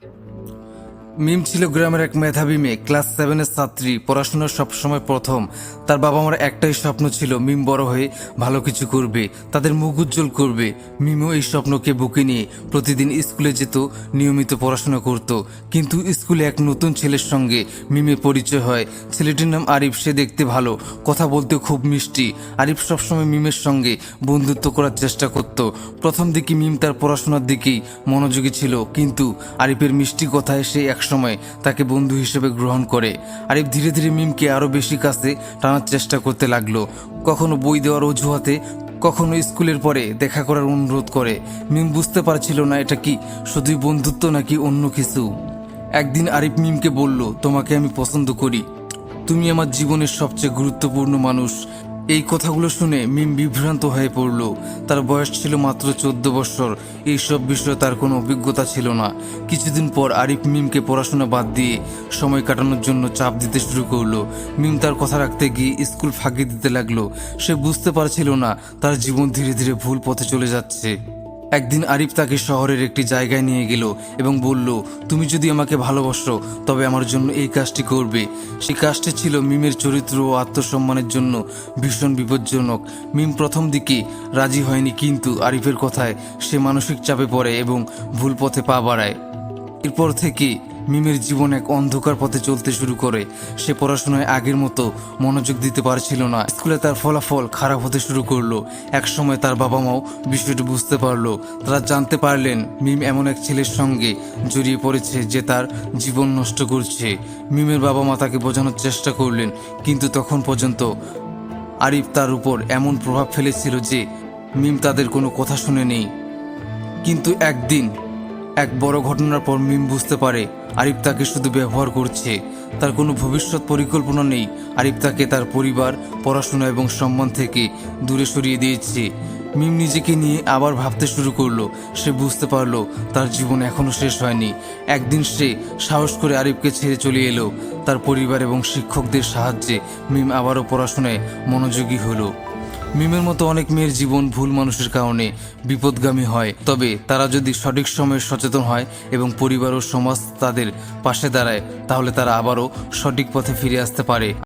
মিম ছিল গ্রামের এক মেধাবী মেয়ে, ক্লাস 7-এর ছাত্রী, পড়াশোনার সবসময় প্রথম। তার বাবা মার একটাই স্বপ্ন ছিল মিম বড় হয়ে ভালো কিছু করবে, তাদের মুখ উজ্জ্বল করবে। মিমও এই স্বপ্নকে বুকে নিয়ে প্রতিদিন স্কুলে যেত, নিয়মিত পড়াশোনা করত। কিন্তু স্কুলে এক নতুন ছেলের সঙ্গে মিমের পরিচয় হয়। ছেলেটির নাম আরিফ। সে দেখতে ভালো, কথা বলতে খুব মিষ্টি। আরিফ সবসময় মিমের সঙ্গে বন্ধুত্ব করার চেষ্টা করত। প্রথম দিকে মিম তার পড়াশোনার দিকেই মনোযোগী ছিল, কিন্তু আরিফের মিষ্টি কথায় সে একসময় তাকে বন্ধু হিসেবে গ্রহণ করে। আরিফ ধীরে ধীরে মিমকে আরো বেশি কাছে টানার চেষ্টা করতে লাগলো। কখনো বই দেওয়ার অজুহাতে, কখনো স্কুলের পরে দেখা করার অনুরোধ করে। মিম বুঝতে পারছিল না এটা কি শুধুই বন্ধুত্ব নাকি অন্য কিছু। একদিন আরিফ মিমকে বলল, তোমাকে আমি পছন্দ করি, তুমি আমার জীবনের সবচেয়ে গুরুত্বপূর্ণ মানুষ। এই কথাগুলো শুনে মিম বিভ্রান্ত হয়ে পড়ল। তার বয়স ছিল মাত্র 14 বছর। এইসব বিষয়ে তার কোনো অভিজ্ঞতা ছিল না। কিছুদিন পর আরিফ মিমকে পড়াশোনা বাদ দিয়ে সময় কাটানোর জন্য চাপ দিতে শুরু করলো। মিম তার কথা রাখতে গিয়ে স্কুল ফাঁকি দিতে লাগলো। সে বুঝতে পারছিল না তার জীবন ধীরে ধীরে ভুল পথে চলে যাচ্ছে। একদিন আরিফ তাকে শহরের একটি জায়গায় নিয়ে গেল এবং বলল, তুমি যদি আমাকে ভালোবাসো তবে আমার জন্য এই কাজটি করবে। সেই কাজটি ছিল মিমের চরিত্র ও আত্মসম্মানের জন্য ভীষণ বিপজ্জনক। মিম প্রথম দিকে রাজি হয়নি, কিন্তু আরিফের কথায় সে মানসিক চাপে পড়ে এবং ভুল পথে পা বাড়ায়। এরপর থেকে মিমের জীবন এক অন্ধকার পথে চলতে শুরু করে। সে পড়াশোনায় আগের মতো মনোযোগ দিতে পারছিল না। স্কুলে তার ফলাফল খারাপ হতে শুরু করলো। একসময় তার বাবা মাও বিষয়টি বুঝতে পারলো। তারা জানতে পারলেন মিম এমন এক ছেলের সঙ্গে জড়িয়ে পড়েছে যে তার জীবন নষ্ট করছে। মিমের বাবা মা তাকে বোঝানোর চেষ্টা করলেন, কিন্তু তখন পর্যন্ত আরিফ তার উপর এমন প্রভাব ফেলেছিল যে মিম তাদের কোনো কথা শুনেনি। কিন্তু একদিন এক বড় ঘটনার পর মিম বুঝতে পারে আরিফ তাকে শুধু ব্যবহার করছে, তার কোনো ভবিষ্যৎ পরিকল্পনা নেই। আরিফ তাকে তার পরিবার, পড়াশোনা এবং সম্মান থেকে দূরে সরিয়ে দিয়েছে। মিম নিজেকে নিয়ে আবার ভাবতে শুরু করলো। সে বুঝতে পারলো তার জীবন এখনো শেষ হয়নি। একদিন সে সাহস করে আরিফকে ছেড়ে চলে এলো। তার পরিবার এবং শিক্ষকদের সাহায্যে মিম আবারও পড়াশোনায় মনোযোগী হলো। মিমের মতো অনেক মেয়ের জীবন ভুল মানুষের কারণে বিপদগামী হয়, তবে তারা যদি সঠিক সময়ে সচেতন হয় এবং পরিবার ও সমাজ তাদের পাশে দাঁড়ায়, তাহলে তারা আবারও সঠিক পথে ফিরে আসতে পারে।